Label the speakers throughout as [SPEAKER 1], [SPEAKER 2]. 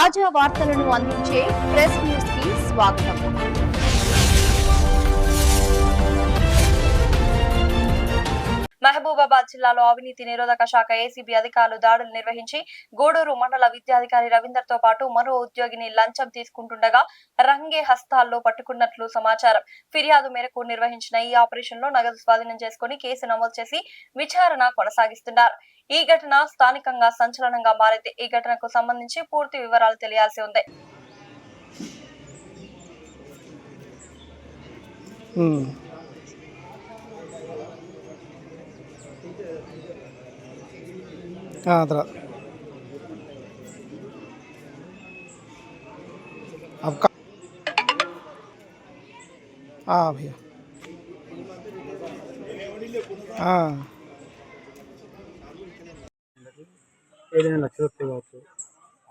[SPEAKER 1] తాజా వార్తలను అందించే ప్రెస్ న్యూస్ కి స్వాగతం. మహబూబాబాద్ జిల్లాలో అవినీతి నిరోధక శాఖ ఏసీబీ అధికారులు దాడులు నిర్వహించి గూడూరు మండల విద్యాధికారి రవీందర్ తో పాటు మరో ఉద్యోగిని లంచం తీసుకుంటుండగా రంగే హస్తాల్లో పట్టుకున్నట్లు సమాచారం. ఫిర్యాదు మేరకు నిర్వహించిన ఈ ఆపరేషన్ లో నగదు స్వాధీనం చేసుకుని కేసు నమోదు చేసి విచారణ కొనసాగిస్తున్నారు. ఈ ఘటన స్థానికంగా సంచలనంగా మారింది. ఈ ఘటనకు సంబంధించి పూర్తి వివరాలు తెలియాల్సి ఉంది.
[SPEAKER 2] भैया ఏదైనా లక్షలు వస్తాయి కావచ్చు.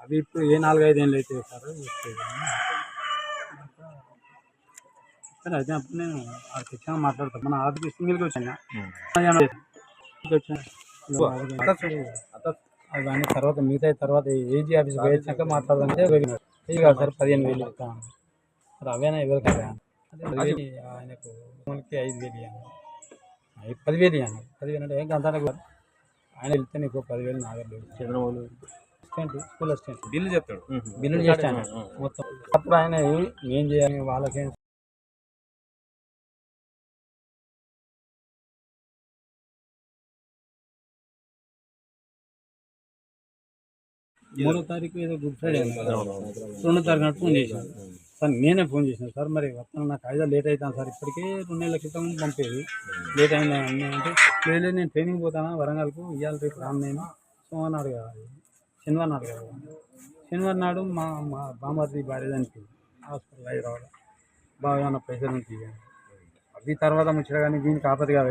[SPEAKER 2] అవి ఇప్పుడు ఏ 4-5 ఏళ్ళు అయితే సార్ వస్తాయి. అయితే అప్పుడు నేను తెచ్చాను మాట్లాడతాను. మన ఆఫీస్కి సింగిల్కి వచ్చాను అవన్నీ తర్వాత మిగతా తర్వాత ఏజీ ఆఫీస్కి వచ్చాక మాట్లాడదామంటే ఇది కాదు సార్ 15,000 ఇస్తాను సార్. అవేనా ఎవరికి ఆయనకు 5,000 ఇవ్వను, 10,000 ఇవ్వను. 10,000 అంటే ఏం గంట ఆయన వెళ్తే నీకు 10,000 నాగలేదు. చంద్రబాబు స్కూల్ అసిస్టెంట్ బిల్లు చెప్తాడు, బిల్లు చేస్తాను మొత్తం. అప్పుడు ఆయన ఏం చేయాలి వాళ్ళకేం 3వ తారీఖు ఏదో గుడ్ ఫ్రైడే 2వ తారీఖు ఫోన్ చేశాను సార్. నేనే ఫోన్ చేశాను సార్. మరి వస్తాను నాకు కాయిదా లేట్ అవుతాను సార్. ఇప్పటికే 2 నెలల క్రితం పంపేది లేట్ అయిందా అంటే లేదు నేను ట్రైనింగ్ పోతాను వరంగల్కు, ఇవాళ రేపు రాను నేను. సోమవారం నాడు కాదు, శనివారం నాడు కాదు, శనివారం నాడు మా బామర్ది భార్య చనిపోయింది హాస్పిటల్ హైదరాబాద్. బాగా పైసలు ఉంటాయి అవి తర్వాత ముచ్చట కానీ దీనికి ఆపద కాదు.